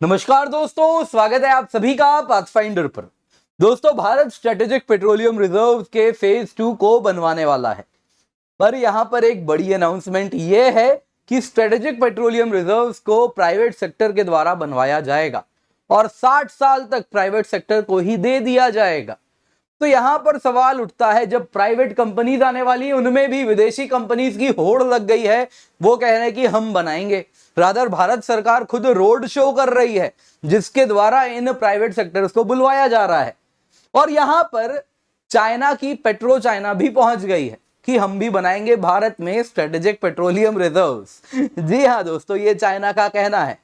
नमस्कार दोस्तों, स्वागत है आप सभी का पाथफाइंडर पर। दोस्तों, भारत स्ट्रेटेजिक पेट्रोलियम रिजर्व के फेज 2 को बनवाने वाला है, पर यहां पर एक बड़ी अनाउंसमेंट यह है कि स्ट्रेटेजिक पेट्रोलियम रिजर्व्स को प्राइवेट सेक्टर के द्वारा बनवाया जाएगा और 60 साल तक प्राइवेट सेक्टर को ही दे दिया जाएगा। तो यहां पर सवाल उठता है, जब प्राइवेट कंपनीज आने वाली है, उनमें भी विदेशी कंपनीज की होड़ लग गई है। वो कह रहे हैं कि हम बनाएंगे। रादर भारत सरकार खुद रोड शो कर रही है जिसके द्वारा इन प्राइवेट सेक्टर्स को बुलवाया जा रहा है। और यहां पर चाइना की पेट्रो चाइना भी पहुंच गई है कि हम भी बनाएंगे भारत में स्ट्रेटेजिक पेट्रोलियम रिजर्व्स। जी हां दोस्तों, ये चाइना का कहना है।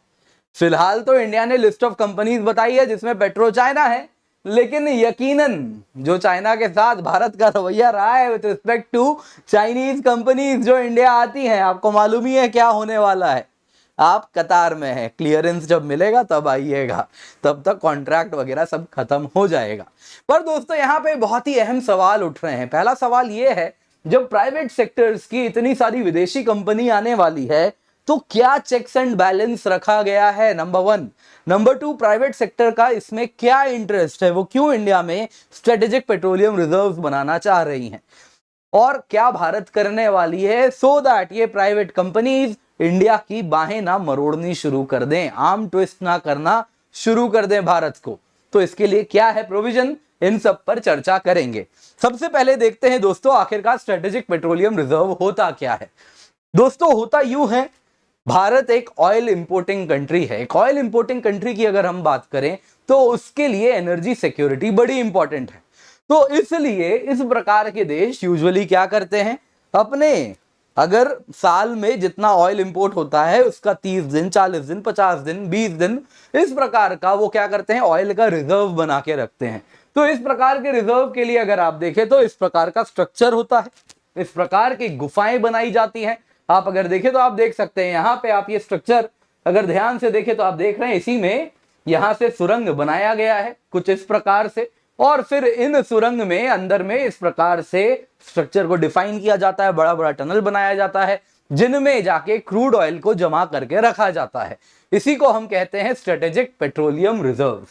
फिलहाल तो इंडिया ने लिस्ट ऑफ कंपनीज बताई है जिसमें पेट्रो चाइना है, लेकिन यकीनन जो चाइना के साथ भारत का रवैया रहा है with respect to Chinese companies जो इंडिया आती हैं, आपको मालूम ही है क्या होने वाला है। आप कतार में हैं, क्लियरेंस जब मिलेगा तब आइएगा, तब तक कॉन्ट्रैक्ट वगैरह सब खत्म हो जाएगा। पर दोस्तों, यहाँ पे बहुत ही अहम सवाल उठ रहे हैं। पहला सवाल ये है, जब प्राइवेट सेक्टर्स की इतनी सारी विदेशी कंपनी आने वाली है तो क्या चेक्स एंड बैलेंस रखा गया है, नंबर 1। नंबर 2, प्राइवेट सेक्टर का इसमें क्या इंटरेस्ट है, वो क्यों इंडिया में स्ट्रेटेजिक पेट्रोलियम रिजर्व्स बनाना चाह रही हैं, और क्या भारत करने वाली है सो दैट ये प्राइवेट कंपनीज इंडिया की बाहें ना मरोड़नी शुरू कर दें, आर्म ट्विस्ट ना करना शुरू कर दें भारत को। तो इसके लिए क्या है प्रोविजन, इन सब पर चर्चा करेंगे। सबसे पहले देखते हैं दोस्तों, आखिरकार स्ट्रेटेजिक पेट्रोलियम रिजर्व होता क्या है। दोस्तों, होता यूं है, भारत एक ऑयल इंपोर्टिंग कंट्री है। एक ऑयल इंपोर्टिंग कंट्री की अगर हम बात करें तो उसके लिए एनर्जी सिक्योरिटी बड़ी इंपॉर्टेंट है। तो इसलिए इस प्रकार के देश यूजुअली क्या करते हैं, अपने अगर साल में जितना ऑयल इंपोर्ट होता है उसका 30 दिन, 40 दिन, 50 दिन, 20 दिन, इस प्रकार का वो क्या करते हैं, ऑयल का रिजर्व बना के रखते हैं। तो इस प्रकार के रिजर्व के लिए अगर आप देखें तो इस प्रकार का स्ट्रक्चर होता है, इस प्रकार की गुफाएं बनाई जाती हैं। आप अगर देखें तो आप देख सकते हैं, यहां पे आप ये स्ट्रक्चर अगर ध्यान से देखें तो आप देख रहे हैं, इसी में यहां से सुरंग बनाया गया है कुछ इस प्रकार से, और फिर इन सुरंग में अंदर में इस प्रकार से स्ट्रक्चर को डिफाइन किया जाता है, बड़ा बड़ा टनल बनाया जाता है जिनमें जाके क्रूड ऑयल को जमा करके रखा जाता है। इसी को हम कहते हैं स्ट्रेटेजिक पेट्रोलियम रिजर्व।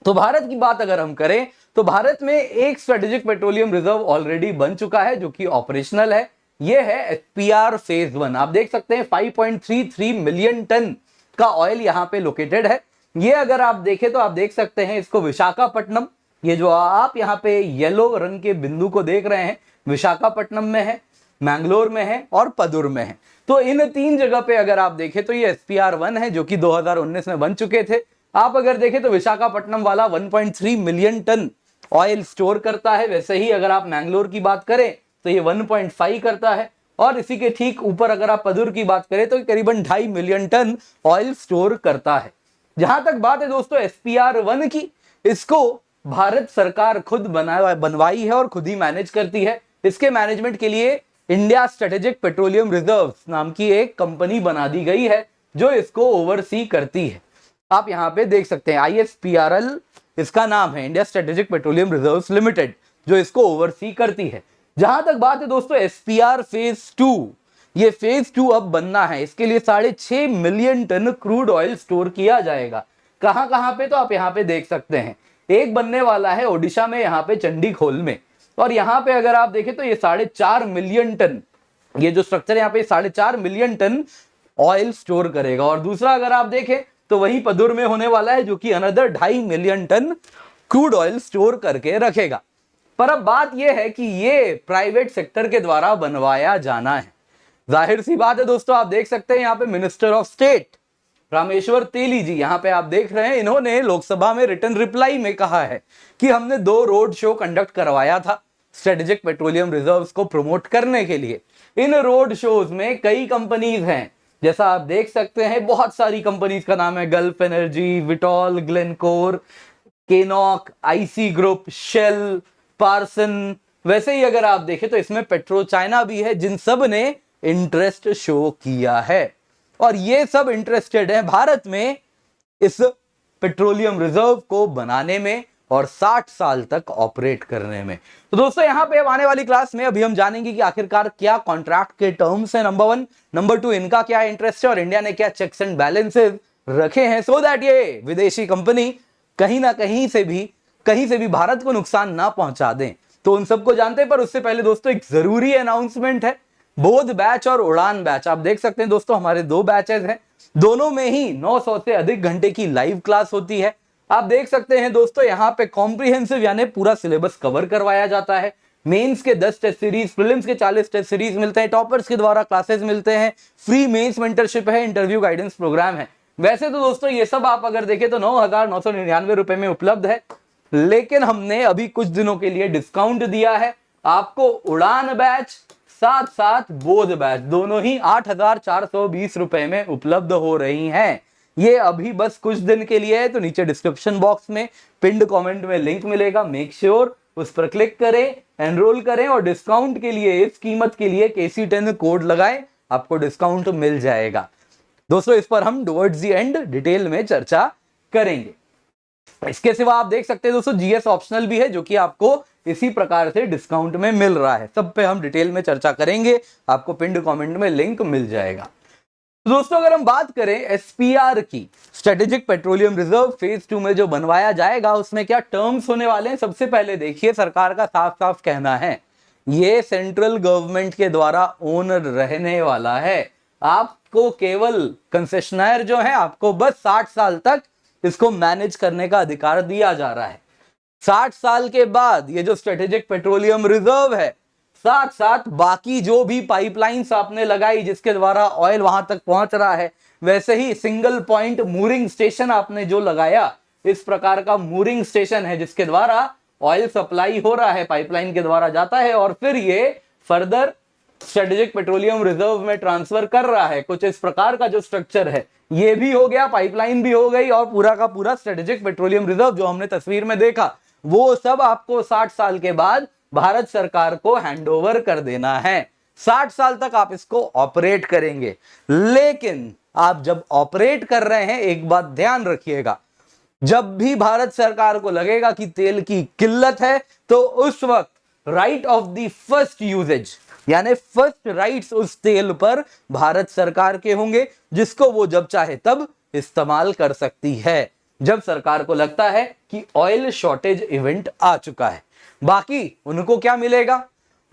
तो भारत की बात अगर हम करें तो भारत में एक स्ट्रेटेजिक पेट्रोलियम रिजर्व ऑलरेडी बन चुका है जो कि ऑपरेशनल है। यह है एसपीआर फेज 1। आप देख सकते हैं 5.33 मिलियन टन का ऑयल यहां पे लोकेटेड है। ये अगर आप देखें तो आप देख सकते हैं इसको विशाखापट्टनम, ये जो आप यहाँ पे येलो रंग के बिंदु को देख रहे हैं, विशाखापट्टनम में है, मैंगलोर में है और पदुर में है। तो इन 3 जगह पे अगर आप देखें तो ये एसपीआर 1 है जो कि 2019 में बन चुके थे। आप अगर देखें तो विशाखापट्टनम वाला 1.3 मिलियन टन ऑयल स्टोर करता है। वैसे ही अगर आप मैंगलोर की बात करें तो ये 1.5 करता है, और इसी के ठीक ऊपर अगर आप पदुर की बात करें तो करीबन 2.5 मिलियन टन ऑयल स्टोर करता है। जहां तक बात है दोस्तों एसपीआर 1 की, इसको भारत सरकार खुद बनवाई है और खुद ही मैनेज करती है। इसके मैनेजमेंट के लिए इंडिया स्ट्रेटेजिक पेट्रोलियम रिजर्व्स नाम की एक कंपनी बना दी गई है जो इसको ओवरसी करती है। आप यहां पे देख सकते हैं ISPRL इसका नाम है, India strategic petroleum reserves limited, जो इसको ओवरसी करती है। जहां तक बात है दोस्तों एसपीआर फेज 2, ये फेज 2 अब बनना है। इसके लिए 6.5 million ton crude oil store किया जाएगा। कहां कहां पे, तो आप यहां पे देख सकते हैं, एक बनने वाला है ओडिशा में, यहां पे चंडीखोल में, और यहां पे अगर आप देखें तो ये 4.5 मिलियन टन, ये जो स्ट्रक्चर यहाँ पे 4.5 मिलियन टन ऑयल स्टोर करेगा। और दूसरा अगर आप देखें तो वही पदुर में होने वाला है जो कि another 2.5 million ton crude oil store करके रखेगा। पर अब बात यह है कि ये प्राइवेट सेक्टर के द्वारा बनवाया जाना है। जाहिर सी बात है दोस्तों, आप देख सकते हैं यहाँ पे मिनिस्टर ऑफ स्टेट रामेश्वर तेली जी, यहाँ पे आप देख रहे हैं, इन्होंने लोकसभा में रिटन रिप्लाई में कहा है कि हमने 2 रोड शो कंडक्ट करवाया था स्ट्रेटेजिक पेट्रोलियम रिजर्व्स को प्रमोट करने के लिए। इन रोड शोज में कई कंपनीज हैं, जैसा आप देख सकते हैं, बहुत सारी कंपनीज का नाम है, गल्फ एनर्जी, विटॉल, ग्लेनकोर, केनॉक, आईसी ग्रुप, शेल, पार्सन। वैसे ही अगर आप देखें तो इसमें पेट्रो चाइना भी है, जिन सब ने इंटरेस्ट शो किया है, और ये सब इंटरेस्टेड हैं भारत में इस पेट्रोलियम रिजर्व को बनाने में और 60 साल तक ऑपरेट करने में। तो दोस्तों यहां पे अब आने वाली क्लास में अभी हम जानेंगे कि आखिरकार क्या कॉन्ट्रैक्ट के टर्म्स है, नंबर 1, नंबर 2 इनका क्या इंटरेस्ट है और इंडिया ने क्या चेक्स एंड बैलेंसेस रखे हैं सो दैट ये विदेशी कंपनी कहीं ना कहीं से भी भारत को नुकसान ना पहुंचा दें। तो उन सबको जानते हैं, पर उससे पहले दोस्तों एक जरूरी अनाउंसमेंट है। बोध बैच और उड़ान बैच आप देख सकते हैं दोस्तों, हमारे 2 बैचेस हैं, दोनों में ही 900 से अधिक घंटे की लाइव क्लास होती है। आप देख सकते हैं दोस्तों, यहाँ पे कॉम्प्रिहेंसिव यानी पूरा सिलेबस कवर करवाया जाता है। मेंस के 10 टेस्ट सीरीज, प्रीलिम्स के 40 टेस्ट सीरीज मिलते हैं, टॉपर्स के द्वारा क्लासेस मिलते हैं, फ्री मेंस मेंटरशिप है, इंटरव्यू गाइडेंस प्रोग्राम है। वैसे तो दोस्तों ये सब आप अगर देखें तो 9,999 रुपए में उपलब्ध है, लेकिन हमने अभी कुछ दिनों के लिए डिस्काउंट दिया है आपको। उड़ान बैच साथ साथ बोध बैच दोनों ही 8,420 रुपए में उपलब्ध हो रही हैं। ये अभी बस कुछ दिन के लिए है, तो नीचे डिस्क्रिप्शन बॉक्स में पिंड कमेंट में लिंक मिलेगा, मेक श्योर उस पर क्लिक करें, एनरोल करें और डिस्काउंट के लिए, इस कीमत के लिए KC10 कोड लगाएं, आपको डिस्काउंट मिल जाएगा। दोस्तों इस पर हम टुवर्ड्स द एंड डिटेल में चर्चा करेंगे। इसके सिवा आप देख सकते हैं दोस्तों GS ऑप्शनल भी है, जो कि आपको इसी प्रकार से डिस्काउंट में मिल रहा है। सब पे हम डिटेल में चर्चा करेंगे, आपको पिंड कमेंट में लिंक मिल जाएगा। दोस्तों अगर हम बात करें SPR की, स्ट्रेटेजिक पेट्रोलियम रिजर्व फेज 2 में जो बनवाया जाएगा उसमें क्या टर्म्स होने वाले हैं। सबसे पहले देखिए, सरकार का साफ साफ कहना है ये सेंट्रल गवर्नमेंट के द्वारा ओन रहने वाला है। आपको केवल कंसेशनर जो है, आपको बस 60 साल तक इसको मैनेज करने का अधिकार दिया जा रहा है। 60 साल के बाद ये जो स्ट्रेटेजिक पेट्रोलियम रिजर्व है, साथ साथ बाकी जो भी पाइपलाइंस आपने लगाई जिसके द्वारा ऑयल वहां तक पहुंच रहा है, वैसे ही सिंगल पॉइंट मूरिंग स्टेशन आपने जो लगाया, इस प्रकार का मूरिंग स्टेशन है जिसके द्वारा ऑयल सप्लाई हो रहा है, पाइपलाइन के द्वारा जाता है और फिर ये फर्दर स्ट्रेटेजिक पेट्रोलियम रिजर्व में ट्रांसफर कर रहा है। कुछ इस प्रकार का जो स्ट्रक्चर है, ये भी हो गया, पाइपलाइन भी हो गई और पूरा का पूरा स्ट्रेटेजिक पेट्रोलियम रिजर्व जो हमने तस्वीर में देखा, वो सब आपको 60 साल के बाद भारत सरकार को हैंडओवर कर देना है। 60 साल तक आप इसको ऑपरेट करेंगे। लेकिन आप जब ऑपरेट कर रहे हैं, एक बात ध्यान रखिएगा, जब भी भारत सरकार को लगेगा कि तेल की किल्लत है, तो उस वक्त right of the first usages यानी फर्स्ट राइट्स उस तेल पर भारत सरकार के होंगे, जिसको वो जब चाहे तब इस्तेमाल कर सकती है, जब सरकार को लगता है कि ऑयल शॉर्टेज इवेंट आ चुका है। बाकी उनको क्या मिलेगा,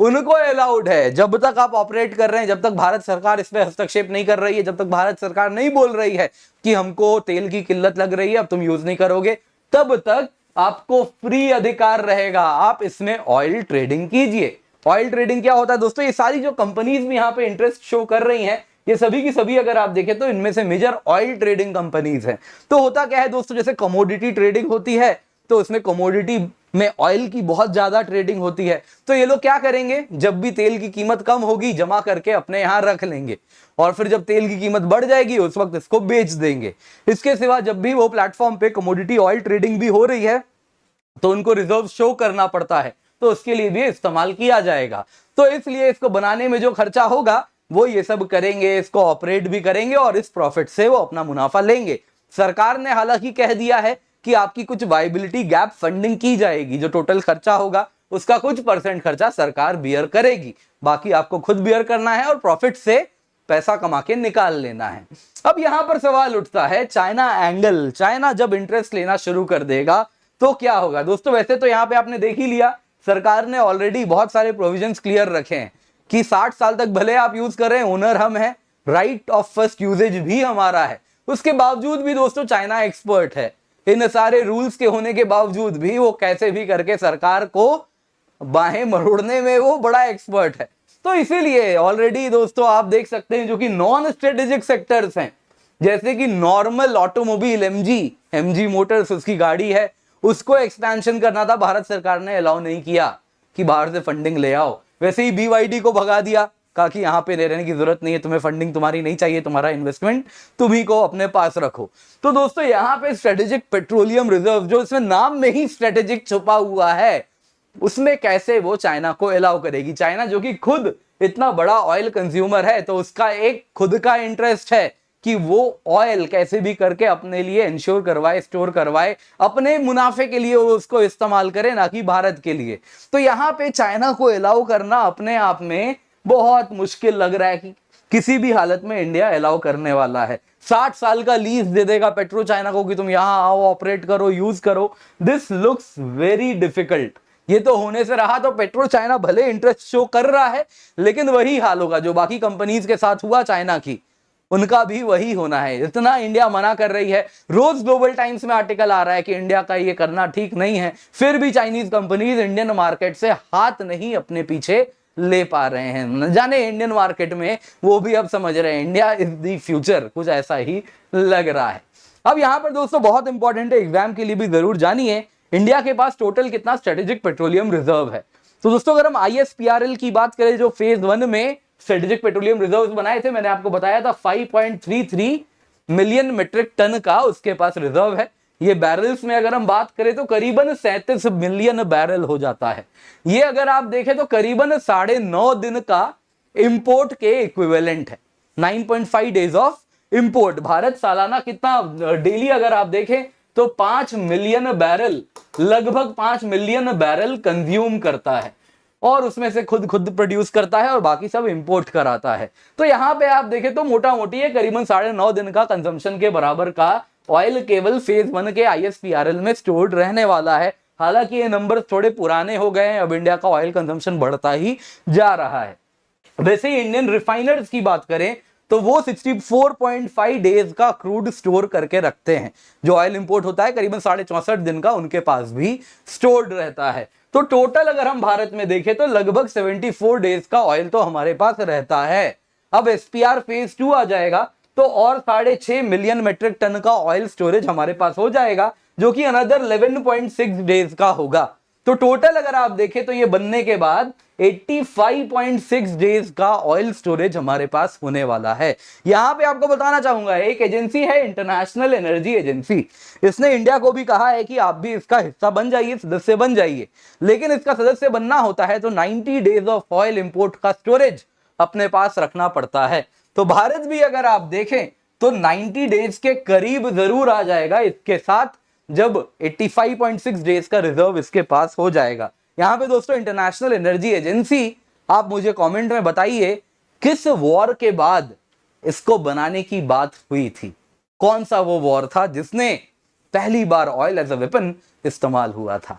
उनको अलाउड है, जब तक आप ऑपरेट कर रहे हैं, जब तक भारत सरकार इसमें हस्तक्षेप नहीं कर रही है, जब तक भारत सरकार नहीं बोल रही है कि हमको तेल की किल्लत लग रही है, अब तुम यूज नहीं करोगे, तब तक आपको फ्री अधिकार रहेगा, आप इसमें ऑयल ट्रेडिंग कीजिए। ऑयल ट्रेडिंग क्या होता है दोस्तों, ये सारी जो कंपनीज भी यहाँ पे इंटरेस्ट शो कर रही हैं, ये सभी की सभी अगर आप देखें तो इनमें से मेजर ऑयल ट्रेडिंग कंपनीज हैं। तो होता क्या है दोस्तों, जैसे कमोडिटी ट्रेडिंग होती है, तो उसमें कमोडिटी में ऑयल की बहुत ज्यादा ट्रेडिंग होती है। तो ये लोग क्या करेंगे, जब भी तेल की कीमत कम होगी, जमा करके अपने यहां रख लेंगे और फिर जब तेल की कीमत बढ़ जाएगी, उस वक्त इसको बेच देंगे। इसके सिवा जब भी वो प्लेटफॉर्म पे कमोडिटी ऑयल ट्रेडिंग भी हो रही है, तो उनको रिजर्व शो करना पड़ता है, तो उसके लिए भी इस्तेमाल किया जाएगा। तो इसलिए इसको बनाने में जो खर्चा होगा, वो ये सब करेंगे, इसको ऑपरेट भी करेंगे और इस प्रॉफिट से वो अपना मुनाफा लेंगे। सरकार ने हालांकि कह दिया है कि आपकी कुछ वायबिलिटी गैप फंडिंग की जाएगी, जो टोटल खर्चा होगा उसका कुछ परसेंट खर्चा सरकार बियर करेगी, बाकी आपको खुद बियर करना है और प्रॉफिट से पैसा कमा के निकाल लेना है। अब यहां पर सवाल उठता है चाइना एंगल, चाइना जब इंटरेस्ट लेना शुरू कर देगा तो क्या होगा दोस्तों। वैसे तो यहां पे आपने देख ही लिया, सरकार ने ऑलरेडी बहुत सारे प्रोविजंस क्लियर रखे हैं कि 60 साल तक भले आप यूज कर रहे हैं, ओनर हम हैं, राइट ऑफ फर्स्ट यूजेज भी हमारा है। उसके बावजूद भी दोस्तों चाइना एक्सपर्ट है, इन सारे रूल्स के होने के बावजूद भी वो कैसे भी करके सरकार को बाहें मरोड़ने में वो बड़ा एक्सपर्ट है। तो इसीलिए ऑलरेडी दोस्तों आप देख सकते हैं, जो कि नॉन स्ट्रेटेजिक सेक्टर्स हैं, जैसे कि नॉर्मल ऑटोमोबाइल एमजी मोटर्स उसकी गाड़ी है, उसको एक्सपेंशन करना था, भारत सरकार ने अलाउ नहीं किया कि बाहर से फंडिंग ले आओ। वैसे ही BYD को भगा दिया, कहा कि यहां पे रहने की जरूरत नहीं है, तुम्हें फंडिंग तुम्हारी नहीं चाहिए, तुम्हारा इन्वेस्टमेंट तुम्ही को अपने पास रखो। तो दोस्तों यहां पे स्ट्रेटेजिक पेट्रोलियम रिजर्व, जो इसमें नाम में ही स्ट्रेटेजिक छुपा हुआ है, उसमें कैसे वो चाइना को अलाउ करेगी। चाइना जो कि खुद इतना बड़ा ऑयल कंज्यूमर है, तो उसका एक खुद का इंटरेस्ट है कि वो ऑयल कैसे भी करके अपने लिए इंश्योर करवाए, स्टोर करवाए, अपने मुनाफे के लिए वो उसको इस्तेमाल करे, ना कि भारत के लिए। तो यहां पे चाइना को अलाउ करना अपने आप में बहुत मुश्किल लग रहा है कि किसी भी हालत में इंडिया अलाउ करने वाला है। 60 साल का लीज दे देगा पेट्रो चाइना को कि तुम यहां आओ, ऑपरेट करो, यूज करो। This looks very difficult. ये तो होने से रहा तो पेट्रो चाइना भले इंटरेस्ट शो कर रहा है, लेकिन वही हाल होगा जो बाकी कंपनीज के साथ हुआ चाइना की, उनका भी वही होना है। इतना इंडिया मना कर रही है, रोज ग्लोबल टाइम्स में आर्टिकल आ रहा है कि इंडिया का ये करना ठीक नहीं है, फिर भी चाइनीज कंपनीज इंडियन मार्केट से हाथ नहीं अपने पीछे ले पा रहे हैं। न जाने इंडियन मार्केट में वो भी अब समझ रहे हैं इंडिया इज द फ्यूचर, कुछ ऐसा ही लग रहा है। अब यहां पर दोस्तों बहुत इंपॉर्टेंट है, एग्जाम के लिए भी जरूर जानिए, इंडिया के पास टोटल कितना स्ट्रेटेजिक पेट्रोलियम रिजर्व है। तो दोस्तों अगर हम ISPRL की बात करें, जो फेज 1 में स्ट्रेटेजिक पेट्रोलियम रिजर्व बनाए थे, मैंने आपको बताया था 5.33 मिलियन मेट्रिक टन का उसके पास रिजर्व है। ये बैरल्स में अगर हम बात करें तो करीबन 37 मिलियन बैरल हो जाता है। ये अगर आप देखें तो करीबन 9.5 दिन का इंपोर्ट के इक्विवेलेंट है। 9.5 डेज ऑफ इंपोर्ट। भारत सालाना कितना डेली अगर आप देखें तो 5 मिलियन बैरल, लगभग 5 मिलियन बैरल कंज्यूम करता है, और उसमें से खुद प्रोड्यूस करता है और बाकी सब इंपोर्ट कराता है। तो यहां पे आप देखें तो मोटा मोटी है करीबन 9.5 दिन का कंजम्पशन के बराबर का ऑयल केवल फेज 1 के ISPRL में स्टोर्ड रहने वाला है। हालांकि ये नंबर थोड़े पुराने हो गए हैं, अब इंडिया का ऑयल कंजम्पशन बढ़ता ही जा रहा है। वैसे ही इंडियन रिफाइनर्स की बात करें तो वो 64.5 डेज का क्रूड स्टोर करके रखते हैं। जो ऑयल इंपोर्ट होता है करीबन 64.5 दिन का उनके पास भी स्टोर्ड रहता है। तो टोटल अगर हम भारत में देखें तो लगभग 74 डेज का ऑयल तो हमारे पास रहता है। अब SPR फेज 2 आ जाएगा तो और 6.5 मिलियन मेट्रिक टन का ऑयल स्टोरेज हमारे पास हो जाएगा, जो कि अनदर 11.6 डेज का होगा। तो टोटल अगर आप देखें तो ये बनने के बाद 85.6 डेज का ऑयल स्टोरेज हमारे पास होने वाला है। यहां पे आपको बताना चाहूंगा, एक एजेंसी है इंटरनेशनल एनर्जी एजेंसी, इसने इंडिया को भी कहा है कि आप भी इसका हिस्सा बन जाइए, सदस्य बन जाइए। लेकिन इसका सदस्य बनना होता है तो 90 डेज ऑफ ऑयल इंपोर्ट का स्टोरेज अपने पास रखना पड़ता है। तो भारत भी अगर आप देखें तो 90 डेज के करीब जरूर आ जाएगा इसके साथ, जब 85.6 डेज का रिजर्व इसके पास हो जाएगा। यहां पे दोस्तों इंटरनेशनल एनर्जी एजेंसी, आप मुझे कमेंट में बताइए किस वॉर के बाद इसको बनाने की बात हुई थी, कौन सा वो वॉर था जिसने पहली बार ऑयल एज अ वेपन इस्तेमाल हुआ था।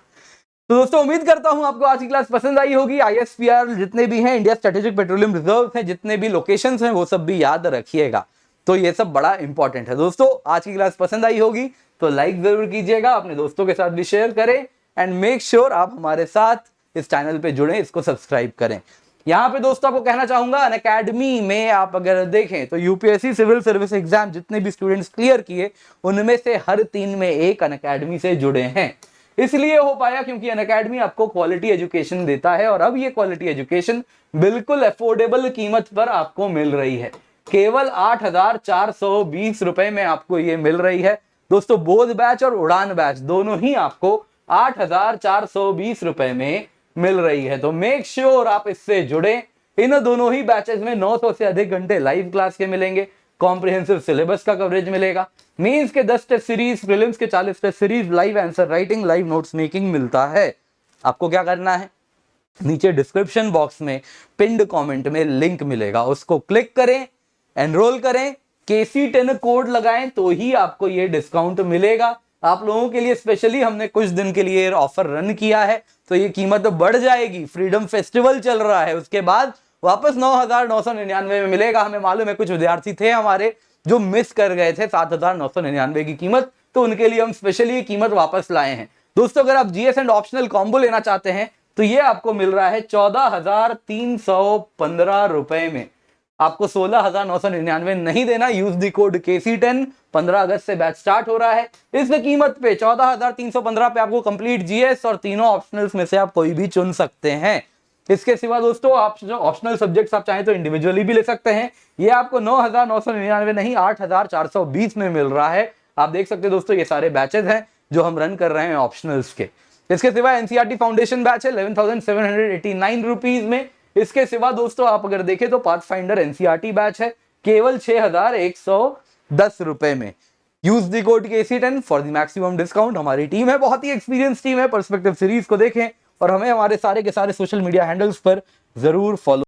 तो दोस्तों उम्मीद करता हूं आपको आज की क्लास पसंद आई होगी। ISPR जितने भी हैं, इंडिया स्ट्रेटेजिक पेट्रोलियम रिजर्व हैं, जितने भी लोकेशंस हैं वो सब भी याद रखिएगा। तो ये सब बड़ा इंपॉर्टेंट है। दोस्तों आज की क्लास पसंद आई होगी तो लाइक जरूर कीजिएगा, अपने दोस्तों के साथ भी शेयर करें, एंड मेक श्योर आप हमारे साथ इस चैनल पे जुड़े, इसको सब्सक्राइब करें। यहाँ पे दोस्तों आपको कहना चाहूंगा, अनअकैडमी में आप अगर देखें तो UPSC सिविल सर्विस एग्जाम जितने भी स्टूडेंट्स क्लियर किए उनमें से हर 3 में एक अनअकैडमी से जुड़े हैं। इसलिए हो पाया क्योंकि अनअकैडमी आपको क्वालिटी एजुकेशन देता है, और अब ये क्वालिटी एजुकेशन बिल्कुल अफोर्डेबल कीमत पर आपको मिल रही है। केवल 8,420 रुपए में आपको ये मिल रही है। दोस्तों बोध बैच और उड़ान बैच दोनों ही आपको 8,420 रुपए में मिल रही है। तो मेक श्योर आप इससे जुड़े। इन दोनों ही बैचेस में 900 से अधिक घंटे लाइव क्लास के मिलेंगे, कॉम्प्रिहेंसिव सिलेबस का कवरेज मिलेगा, मेंस के 10 टेस्ट सीरीज, प्रीलिम्स के 40 test series, live answer writing, live notes making मिलता है। आपको क्या करना है, नीचे डिस्क्रिप्शन बॉक्स में पिंड कमेंट में लिंक मिलेगा, उसको क्लिक करें, एनरोल करें, KC10 कोड लगाएं तो ही आपको ये डिस्काउंट मिलेगा। आप लोगों के लिए स्पेशली हमने कुछ दिन के लिए ऑफर रन किया है, तो ये कीमत बढ़ जाएगी। फ्रीडम फेस्टिवल चल रहा है, उसके बाद वापस 9,999 में मिलेगा। हमें मालूम है कुछ विद्यार्थी थे हमारे जो मिस कर गए थे 7,999 की कीमत, तो उनके लिए हम स्पेशली ये कीमत वापस लाए हैं। दोस्तों अगर आप GS एंड ऑप्शनल कॉम्बो लेना चाहते हैं तो ये आपको मिल रहा है 14,315 रुपए में। आपको 16,999 नहीं देना। Use the code KC10। 15 अगस्त से बैच स्टार्ट हो रहा है। इस कीमत पे 14,315 पे आपको कंप्लीट GS और तीनों ऑप्शनल्स में से आप कोई भी चुन सकते हैं। इसके सिवा दोस्तों आप जो ऑप्शनल सब्जेक्ट्स आप चाहें तो इंडिविजुअली भी ले सकते हैं। ये आपको 9,999 नहीं 8,420 में मिल रहा है। आप देख सकते हैं दोस्तों ये सारे बैचेस हैं जो हम रन कर रहे हैं ऑप्शनल्स के। इसके सिवा NCERT फाउंडेशन बैच है 11,789 रुपीज में। इसके सिवा दोस्तों आप अगर देखें तो पाथफाइंडर NCERT बैच है केवल 6,110 रुपए में। Use the code KC10 for the maximum discount. हमारी टीम है, बहुत ही एक्सपीरियंस टीम है। पर्सपेक्टिव सीरीज को देखें और हमें हमारे सारे के सारे सोशल मीडिया हैंडल्स पर जरूर फॉलो